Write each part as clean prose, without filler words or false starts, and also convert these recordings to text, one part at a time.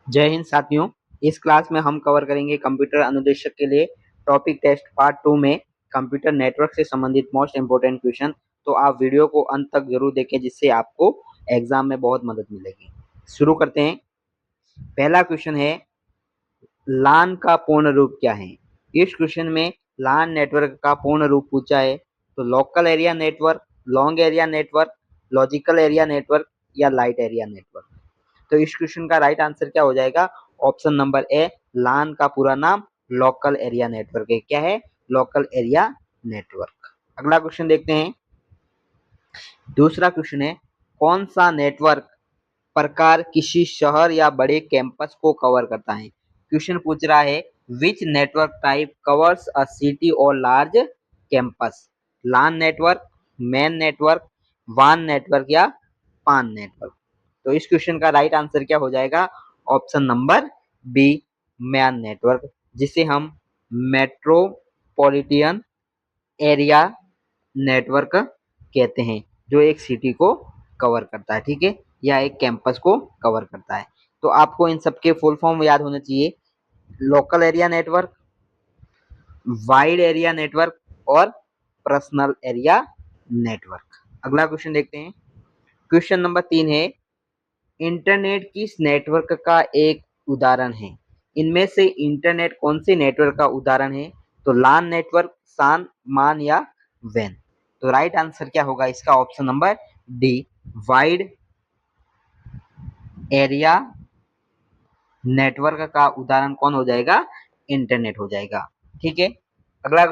जय हिंद साथियों। इस क्लास में हम कवर करेंगे कंप्यूटर अनुदेशक के लिए टॉपिक टेस्ट पार्ट 2 में कंप्यूटर नेटवर्क से संबंधित मोस्ट इंपोर्टेंट क्वेश्चन। तो आप वीडियो को अंत तक जरूर देखें जिससे आपको एग्जाम में बहुत मदद मिलेगी। शुरू करते हैं। पहला क्वेश्चन है, लान का पूर्ण रूप क्या है? इस क्वेश्चन में लान नेटवर्क का पूर्ण रूप पूछा है। तो local area network, long area network, logical area network या लाइट एरिया नेटवर्क। तो इस क्वेश्चन का राइट आंसर क्या हो जाएगा? ऑप्शन नंबर ए, लान का पूरा नाम लोकल एरिया नेटवर्क है। क्या है? Local area network. अगला क्वेश्चन देखते हैं। दूसरा क्वेश्चन है, कौन सा नेटवर्क प्रकार किसी शहर या बड़े कैंपस को कवर करता है? क्वेश्चन पूछ रहा है, which network type covers a city और large campus? LAN network, MAN network, वान नेटवर्क या पान नेटवर्क। तो इस क्वेश्चन का राइट आंसर क्या हो जाएगा? Option number B, MAN network, जिसे हम मेट्रोपॉलिटन एरिया नेटवर्क कहते हैं, जो एक सिटी को कवर करता है, ठीक है, या एक कैंपस को कवर करता है। तो आपको इन सबके फुल फॉर्म याद होने चाहिए, local area network, wide area network और पर्सनल एरिया नेटवर्क। अगला क्वेश्चन देखते हैं। क्वेश्चन नंबर 3 है, इंटरनेट किस नेटवर्क का एक उदाहरण है? इनमें से इंटरनेट कौन से नेटवर्क का उदाहरण है? तो लान नेटवर्क, सान, मान या वैन। तो राइट आंसर क्या होगा इसका? Option number D, wide area network का उदाहरण कौन हो जाएगा? इंटरनेट हो जाएगा, ठीक है। अगला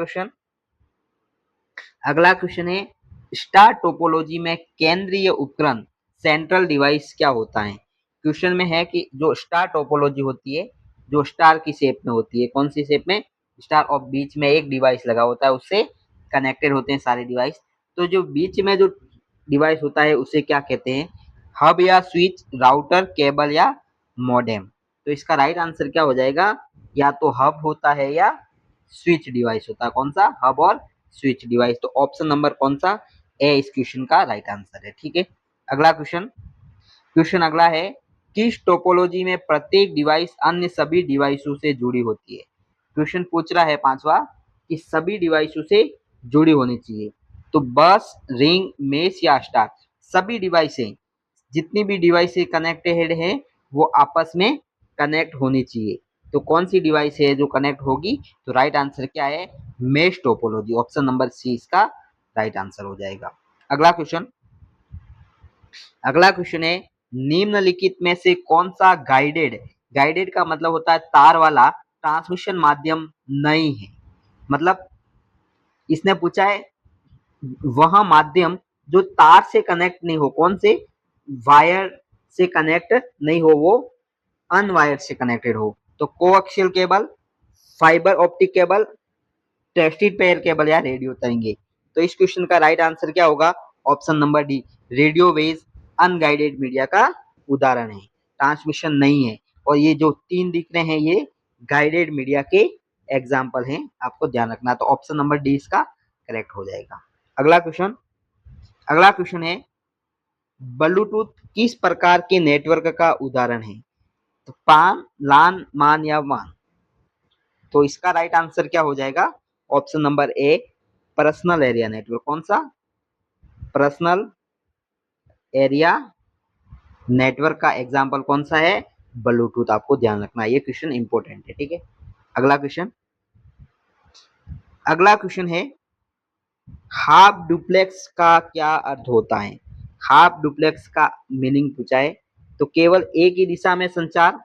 क्वेश्चन है, स्टार टोपोलॉजी में केंद्रीय उपकरण सेंट्रल डिवाइस क्या होता है? क्वेश्चन में है कि जो स्टार टोपोलॉजी होती है, जो स्टार की शेप में होती है, कौन सी शेप में? स्टार, और बीच में एक डिवाइस लगा होता है, उससे कनेक्टेड होते हैं सारे डिवाइस। तो जो बीच में जो डिवाइस होता है उसे क्या कहते हैं? हब या स्विच, राउटर, केबल या मॉडेम। तो इसका राइट आंसर क्या हो जाएगा? या तो हब होता है या स्विच डिवाइस होता है। कौन सा? हब और स्विच डिवाइस। तो ऑप्शन नंबर कौन सा? ए इस क्वेश्चन का राइट आंसर है, ठीक है। अगला क्वेश्चन अगला है, किस टोपोलॉजी में प्रत्येक डिवाइस अन्य सभी डिवाइसों से जुड़ी होती है? क्वेश्चन पूछ रहा है पांचवा कि सभी डिवाइसों से जुड़ी होनी चाहिए। तो बस, रिंग, मेश या स्टार, सभी डिवाइसें, जितनी भी डिवाइसें कनेक्टेड हैं वो आपस में कनेक्ट होनी चाहिए। तो कौन सी डिवाइस है जो कनेक्ट होगी? तो राइट आंसर क्या है? Mesh topology. Option number C इसका राइट आंसर हो जाएगा। अगला क्वेश्चन है, निम्नलिखित में से कौन सा गाइडेड का मतलब होता है तार वाला ट्रांसमिशन माध्यम नहीं है? मतलब इसने पूछा है वह माध्यम जो तार से कनेक्ट नहीं हो, कौन से? वायर से कनेक्ट नहीं हो, वो अनवायर्ड से कनेक्टेड हो। तो coaxial cable, fibre optic cable, tested pair cable या रेडियो तरंगे। तो इस क्वेश्चन का राइट आंसर क्या होगा? Option number D, radio wave unguided media का उदाहरण है, ट्रांसमिशन नहीं है। और ये जो तीन दिख रहे हैं ये गाइडेड मीडिया के एग्जाम्पल हैं, आपको ध्यान रखना। तो ऑप्शन नंबर डी इसका करेक्ट हो जाएगा। अगला क्वेश्चन है, ब्लूटूथ किस प्रकार के नेटवर्क का उदाहरण है? तो पान, लान, मान या वान। तो इसका राइट आंसर क्या हो जाएगा? ऑप्शन नंबर ए, पर्सनल एरिया नेटवर्क। कौन सा? पर्सनल एरिया नेटवर्क का एग्जांपल कौन सा है? ब्लूटूथ। आपको ध्यान रखना है, ये क्वेश्चन इंपॉर्टेंट है, ठीक है। अगला क्वेश्चन है, हाफ डुप्लेक्स का क्या अर्थ होता है? हाफ डुप्लेक्स का मीनिंग पूछा है। तो केवल एक ही दिशा में संचार,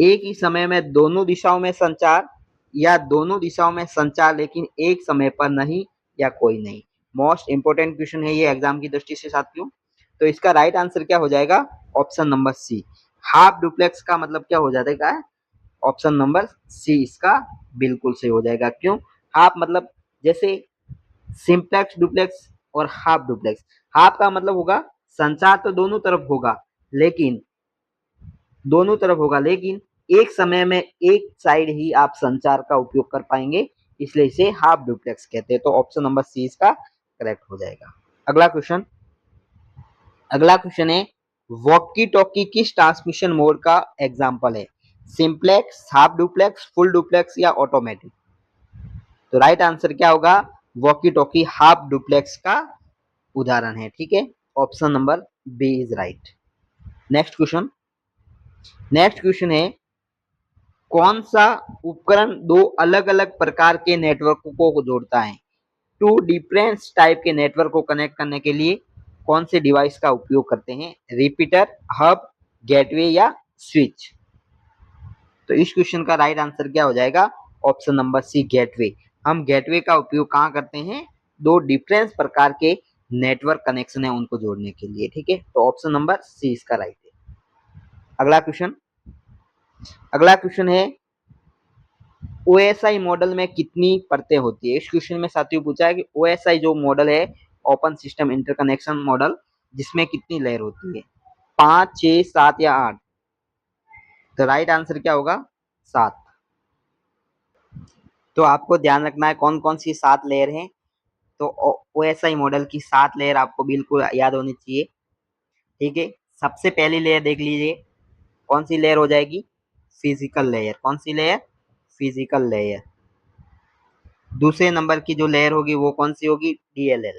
एक ही समय में दोनों दिशाओं में संचार, या दोनों दिशाओं में संचार लेकिन एक समय पर नहीं, या कोई नहीं। मोस्ट इंपोर्टेंट क्वेश्चन है ये एग्जाम की दृष्टि से साथियों। तो इसका राइट आंसर क्या हो जाएगा? Option number C, half duplex का मतलब क्या हो जाएगा? ऑप्शन नंबर सी इसका बिल्कुल सही हो जाएगा। क्यों? हाफ मतलब जैसे सिंप्लेक्स डुप्लेक्स और हाफ डुप्लेक्स। हाफ का मतलब होगा संचार तो दोनों तरफ होगा लेकिन एक समय में एक साइड ही आप संचार का उपयोग कर पाएंगे, इसलिए इसे हाफ डुप्लेक्स कहते हैं। तो ऑप्शन नंबर सी इसका करेक्ट हो जाएगा। अगला क्वेश्चन है, वॉकी टॉकी किस ट्रांसमिशन मोड का एग्जाम्पल है? Simplex, half duplex, full duplex या ऑटोमेटिक? तो राइट आंसर क्या होगा? वॉकी टॉकी हाफ डुप्लेक्स का उदाहरण है। ठीक है, option number B is right. Next question, next question है कौन सा उपकरण दो अलग अलग प्रकार के नेटवर्क को जोड़ता है? टू डिफरेंट टाइप के नेटवर्क को कनेक्ट करने के लिए कौन से डिवाइस का उपयोग करते हैं? रिपीटर, हब, गेटवे या स्विच? तो इस क्वेश्चन का राइट आंसर क्या हो जाएगा? Option number C, gateway. हम गेटवे का उपयोग कहाँ करते हैं? दो डिफरेंट प्रकार के नेटवर्क कनेक्शन है उनको जोड़ने के लिए। ठीक है, तो ऑप्शन नंबर सी इसका राइट है। अगला क्वेश्चन, अगला क्वेश्चन है ओएसआई मॉडल में कितनी परतें होती है? इस क्वेश्चन में साथियों पूछा है कि ओएसआई जो मॉडल है, ओपन सिस्टम इंटरकनेक्शन मॉडल, जिसमें कितनी लेयर होती है? 5, 6, 7 या 8? तो राइट आंसर क्या होगा? 7। तो आपको ध्यान रखना है कौन कौन सी 7 लेयर हैं। तो ओएसआई मॉडल की 7 लेयर आपको बिल्कुल याद होनी चाहिए। ठीक है, सबसे पहली लेयर देख लीजिए, कौन सी लेयर हो जाएगी? Physical layer. कौन सी लेयर? Physical layer. दूसरे नंबर की जो लेयर होगी वो कौन सी होगी? डीएलएल,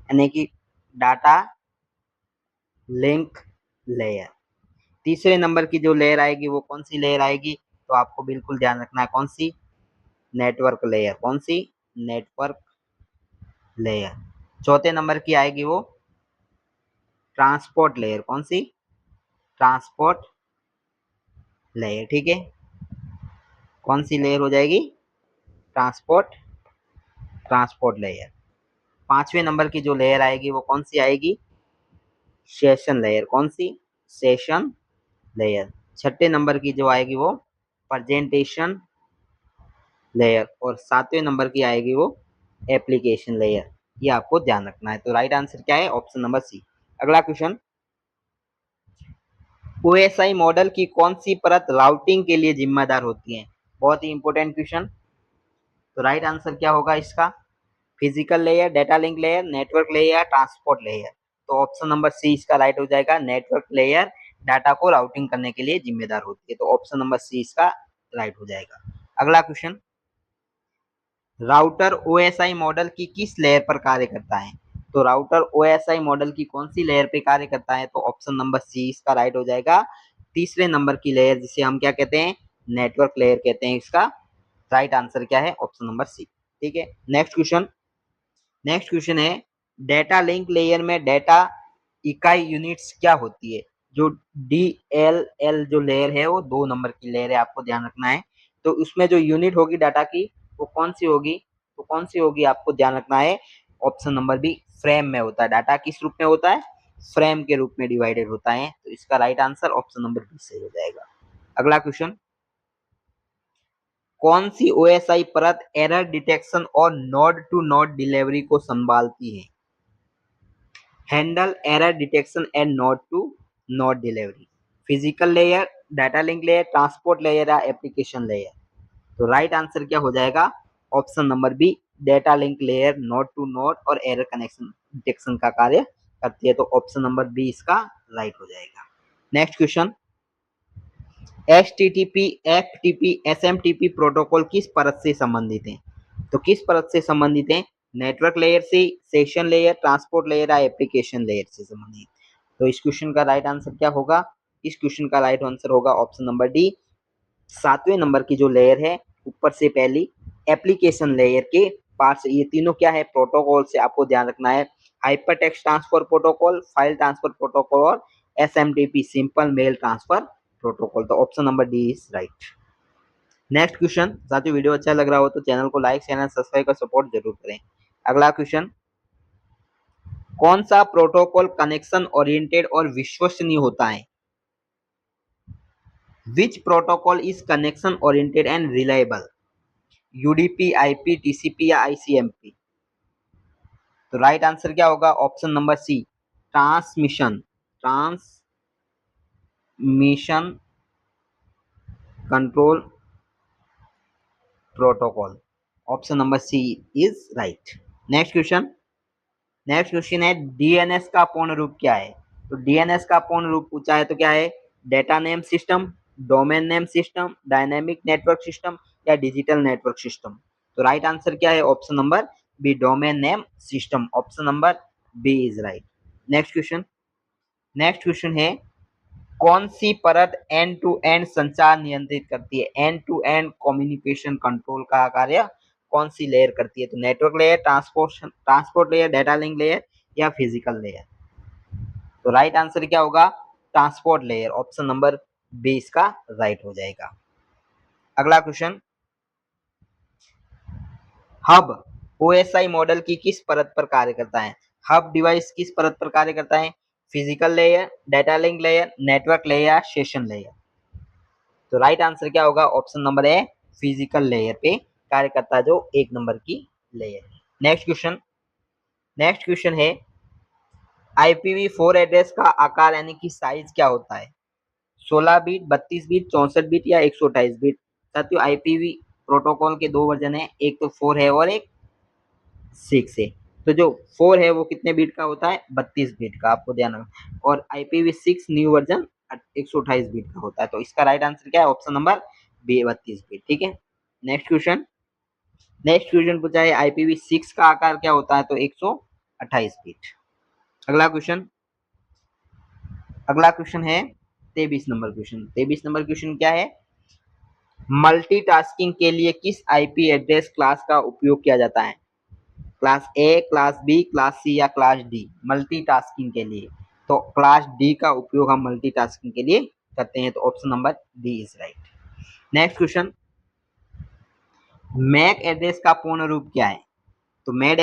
यानी कि डाटा लिंक लेयर। तीसरे नंबर की जो लेयर आएगी वो कौन सी लेयर आएगी? तो आपको बिल्कुल ध्यान रखना है, कौन सी? Network layer. कौन सी? Network layer. चौथे नंबर की आएगी वो ट्रांसपोर्ट लेयर। कौन सी? Transport layer. ठीक है, कौन सी लेयर हो जाएगी? Transport, transport layer. पांचवें नंबर की जो लेयर आएगी वो कौन सी आएगी? Session layer. कौन सी? Session layer. छठे नंबर की जो आएगी वो प्रेजेंटेशन लेयर, और सातवें नंबर की आएगी वो एप्लीकेशन लेयर। ये आपको ध्यान रखना है। तो राइट आंसर क्या है? Option number C. अगला क्वेश्चन, ओएसआई मॉडल की कौन सी परत राउटिंग के लिए जिम्मेदार होती है? बहुत ही इंपॉर्टेंट क्वेश्चन। तो राइट आंसर क्या होगा इसका? Physical layer, data link layer, network layer, transport layer? तो ऑप्शन नंबर सी इसका राइट हो जाएगा। नेटवर्क लेयर डाटा को राउटिंग करने के लिए जिम्मेदार होती है। तो ऑप्शन नंबर सी इसका राइट हो जाएगा। अगला क्वेश्चन, राउटर ओएसआई मॉडल की किस लेयर पर कार्य करता है? तो राउटर ओएसआई मॉडल की कौन सी लेयर पे कार्य करता है? तो ऑप्शन नंबर सी इसका राइट हो जाएगा। तीसरे नंबर की लेयर, जिसे हम क्या कहते हैं? नेटवर्क लेयर कहते हैं। इसका राइट आंसर क्या है? Option number C. ठीक है, नेक्स्ट क्वेश्चन, नेक्स्ट क्वेश्चन है डेटा लिंक लेयर में डेटा इकाई यूनिट्स क्या होती है? जो डी एल एल जो लेयर है वो 2 नंबर की लेयर है, आपको ध्यान रखना है। तो उसमें जो यूनिट होगी डाटा की वो कौन सी होगी? तो कौन सी होगी आपको ध्यान रखना है। ऑप्शन नंबर बी, फ्रेम में होता है। डाटा किस रूप में होता है? फ्रेम के रूप में डिवाइडेड होता है। तो इसका right answer option number B सही हो जाएगा। अगला क्वेश्चन, कौन सी ओएसआई परत एरर डिटेक्शन और नोड टू नोड डिलीवरी को संभालती है? Handle error detection and node to node delivery? Physical layer, data link layer, transport layer या एप्लीकेशन लेयर? तो राइट आंसर क्या हो जाएगा? Option number B, data link layer node to node और error connection detection का कार्य करती है। तो ऑप्शन नंबर बी इसका राइट हो जाएगा। Next question, HTTP, FTP, SMTP protocol किस परत से संबंधित है? तो किस परत से संबंधित है? नेटवर्क लेयर से, सेशन लेयर, ट्रांसपोर्ट लेयर या एप्लीकेशन लेयर से संबंधित? तो इस क्वेश्चन का राइट आंसर क्या होगा? इस क्वेश्चन का राइट आंसर होगा ऑप्शन नंबर डी, सातवें नंबर की जो लेयर है ऊपर से पहली एप्लीकेशन लेयर के पास। ये तीनों क्या है? प्रोटोकॉल से आपको ध्यान रखना है। Hyper text transfer protocol, file transfer protocol और SMTP, simple mail transfer protocol. तो option number D is right. Next question, साथियों वीडियो अच्छा लग रहा हो तो चैनल को लाइक, शेयर एंड सब्सक्राइब कर सपोर्ट जरूर करें। अगला क्वेश्चन, कौन सा प्रोटोकॉल कनेक्शन ओरिएंटेड और विश्वसनीय होता है? Which protocol is connection oriented and reliable? UDP, IP, TCP या आईसीएमपी? तो राइट आंसर क्या होगा? Option number C, transmission, transmission control protocol. Option number C is right. Next question, next question है DNS का पूर्ण रूप क्या है? तो डीएनएस का पूर्ण रूप पूछा है तो क्या है? Data name system, domain name system, dynamic network system या डिजिटल नेटवर्क सिस्टम। तो राइट आंसर क्या है? Option number B, domain name system. Option number B is right. Next question. Next question है, कौन सी परत एंड टू एंड संचार नियंत्रित करती है? End to end communication control का कार्य कौन सी लेयर करती है? तो network layer, transport layer, data link layer या फिजिकल लेयर। तो राइट आंसर क्या होगा? Transport layer. Option number B इसका राइट हो जाएगा। अगला क्वेश्चन, हब ओएसआई मॉडल की किस परत पर कार्य करता है? हब डिवाइस किस परत पर कार्य करता है? Physical layer, data link layer, network layer या सेशन लेयर। तो राइट आंसर क्या होगा? ऑप्शन नंबर ए, फिजिकल लेयर पे कार्य करता है, जो एक नंबर की लेयर है। Next question. नेक्स्ट क्वेश्चन है, IPv4 एड्रेस का आकार यानी कि साइज क्या होता है? 16 बिट, 32 बिट, 64 बिट या 128 बिट। साथियों, आईपीवी प्रोटोकॉल के दो वर्जन है, एक तो 4 है और एक 6 है। तो जो 4 है वो कितने बिट का होता है? 32 बिट का, आपको ध्यान रखना। और IPv6 न्यू वर्जन 128 बिट का होता है। तो इसका राइट आंसर क्या है? Option number B, 32 bit. ठीक है। Next question. नेक्स्ट क्वेश्चन पूछा है, IPv6 का आकार क्या होता है? तो 128 बिट। अगला क्वेश्चन। अगला क्वेश्चन है 23 नंबर क्वेश्चन। 23 नंबर क्वेश्चन क्या है? मल्टीटास्किंग के लिए किस आईपी एड्रेस क्लास का उपयोग किया जाता है? Class A, class B, class C या क्लास डी। मल्टीटास्किंग के लिए तो क्लास डी का उपयोग हम मल्टीटास्किंग के लिए करते हैं। तो option number D is right. Next question, MAC address का पूर्ण रूप क्या है? तो मेड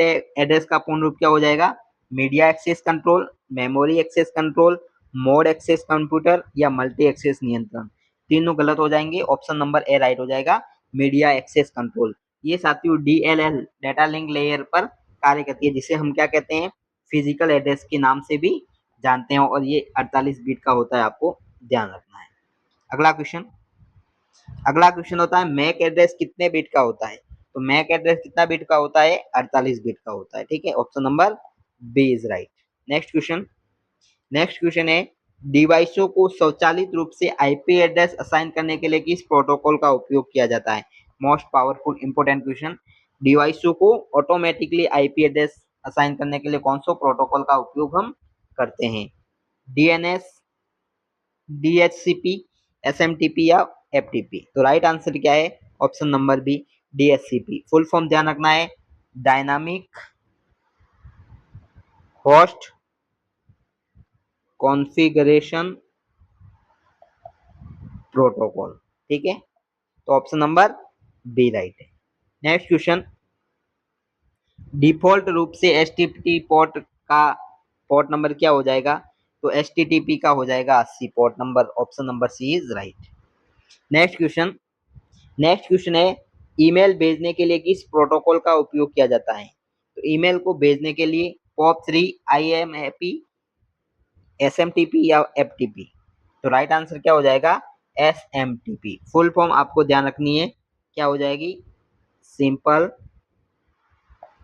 एड्रेस का पूर्ण रूप क्या हो जाएगा? Media access control, memory access control, mode access computer या मल्टी एक्सेस नियंत्रण। तीनों गलत हो जाएंगे। ऑप्शन नंबर ए राइट हो जाएगा, मीडिया एक्सेस कंट्रोल। ये साथियों DLL, डेटा लिंक लेयर पर कार्य करती है, जिसे हम क्या कहते हैं? फिजिकल एड्रेस के नाम से भी जानते हैं। और ये 48 बिट का होता है, आपको ध्यान रखना है। अगला क्वेश्चन। अगला क्वेश्चन होता है, मैक एड्रेस कितने बिट का होता है? तो मैक एड्रेस कितना बिट का होता है? 48 बिट का होता है। ठीक है। Option number B is right. Next question. Next question है, डिवाइसों को स्वचालित रूप से आईपी एड्रेस असाइन करने के लिए किस प्रोटोकॉल का उपयोग किया जाता है? Most powerful important question. डिवाइसों को ऑटोमेटिकली आईपी एड्रेस असाइन करने के लिए कौन सा प्रोटोकॉल का उपयोग हम करते हैं? डीएनएस, DHCP, SMTP या FTP। तो राइट आंसर क्या है? Option number B, DHCP। Full form ध्यान रखना है, डायनामिक होस्ट कॉन्फ़िगरेशन प्रोटोकॉल। ठीक है। तो ऑप्शन नंबर बी राइट है। नेक्स्ट क्वेश्चन, डिफॉल्ट रूप से HTTP पोर्ट का पोर्ट नंबर क्या हो जाएगा? तो HTTP का हो जाएगा 80 port number. Option number C is right. Next question. Next question है, ईमेल भेजने के लिए किस प्रोटोकॉल का उपयोग किया जाता है? तो ईमेल को भेजने के लिए POP3, IMAP, SMTP या FTP। तो राइट आंसर क्या हो जाएगा? SMTP। फुल फॉर्म आपको ध्यान रखनी है, क्या हो जाएगी? Simple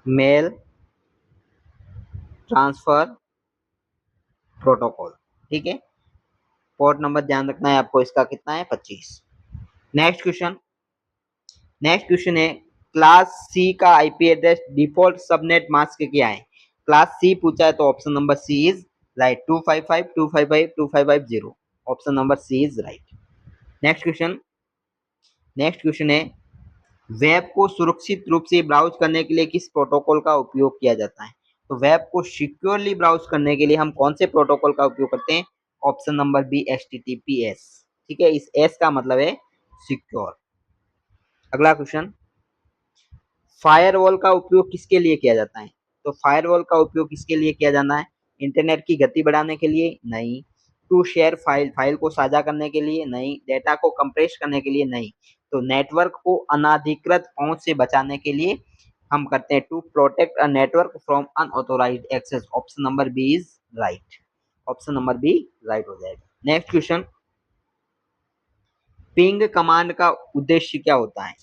mail transfer protocol. ठीक है। पोर्ट नंबर ध्यान रखना है आपको, इसका कितना है? 25। Next question. नेक्स्ट क्वेश्चन है, क्लास सी का IP address default subnet mask क्या है? क्लास सी पूछा है, तो option number C is right, 255.255.255.0। Option number C is right. Next question. Next question है, वेब को सुरक्षित रूप से ब्राउज करने के लिए किस प्रोटोकॉल का उपयोग किया जाता है? तो वेब को सिक्योरली ब्राउज करने के लिए हम कौन से प्रोटोकॉल का उपयोग करते हैं? Option number B, HTTPS। ठीक है। इस एस का मतलब है सिक्योर। अगला क्वेश्चन, फायरवॉल का उपयोग किसके लिए किया जाता है? तो फायरवॉल का उपयोग किसके लिए किया जाना है? इंटरनेट की गति बढ़ाने के लिए? नहीं। टू शेयर फाइल, फाइल को साझा करने के लिए? नहीं। डेटा को कंप्रेस करने के लिए? नहीं। तो नेटवर्क को अनाधिकृत पहुंच से बचाने के लिए हम करते हैं, to protect a network from unauthorised access. Option number B is right. Option number B right हो जाएगा। नेक्स्ट क्वेश्चन, पिंग कमांड का उद्देश्य क्या होता है?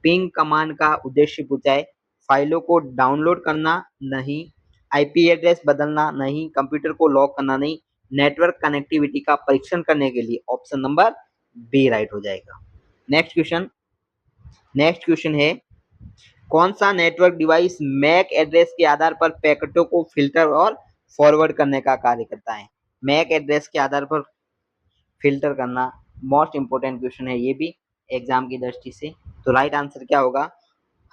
पिंग कमांड का उद्देश्य पूछा है, फाइलों को डाउनलोड करना? नहीं। आईपी एड्रेस बदलना नहीं, कंप्यूटर को लॉक करना नहीं, नेटवर्क कनेक्टिविटी का परीक्षण करने के लिए ऑप्शन नंबर बी राइट हो जाएगा। नेक्स्ट क्वेश्चन है कौन सा नेटवर्क डिवाइस मैक एड्रेस के आधार पर पैकेटों को फिल्टर और फॉरवर्ड करने का कार्य करता है। मैक एड्रेस के आधार पर फिल्टर करना मोस्ट इंपोर्टेंट क्वेश्चन है ये भी एग्जाम की दृष्टि से। तो राइट आंसर क्या होगा?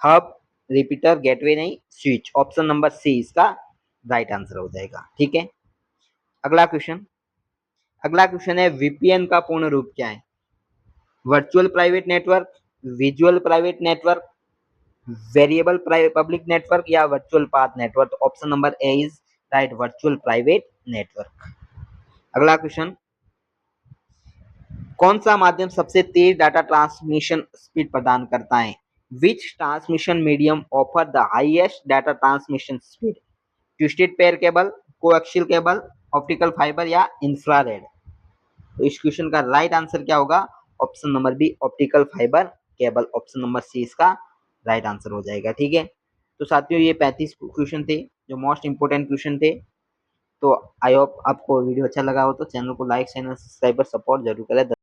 हब, रिपीटर, गेटवे नहीं, स्विच। ऑप्शन नंबर सी इसका राइट आंसर हो जाएगा। ठीक है, अगला क्वेश्चन है वीपीएन का पूर्ण रूप क्या है? Virtual private network, visual private network, variable public network या virtual path network. Option number A is right, virtual private network. अगला क्वेश्चन, कौन सा माध्यम सबसे तेज डाटा ट्रांसमिशन स्पीड प्रदान करता है? Which transmission medium offer the highest data transmission speed? Twisted pair cable, coaxial cable, optical fibre या infrared? तो इस क्वेश्चन का राइट आंसर क्या होगा? Option number B, optical fibre cable. Option number C इसका राइट आंसर हो जाएगा। ठीक है, तो साथियों ये 35 क्वेश्चन थे जो मोस्ट इंपोर्टेंट क्वेश्चन थे। तो आई होप आपको वीडियो अच्छा लगा हो तो चैनल को लाइक, चैनल सब्सक्राइब और सपोर्ट जरूर करें।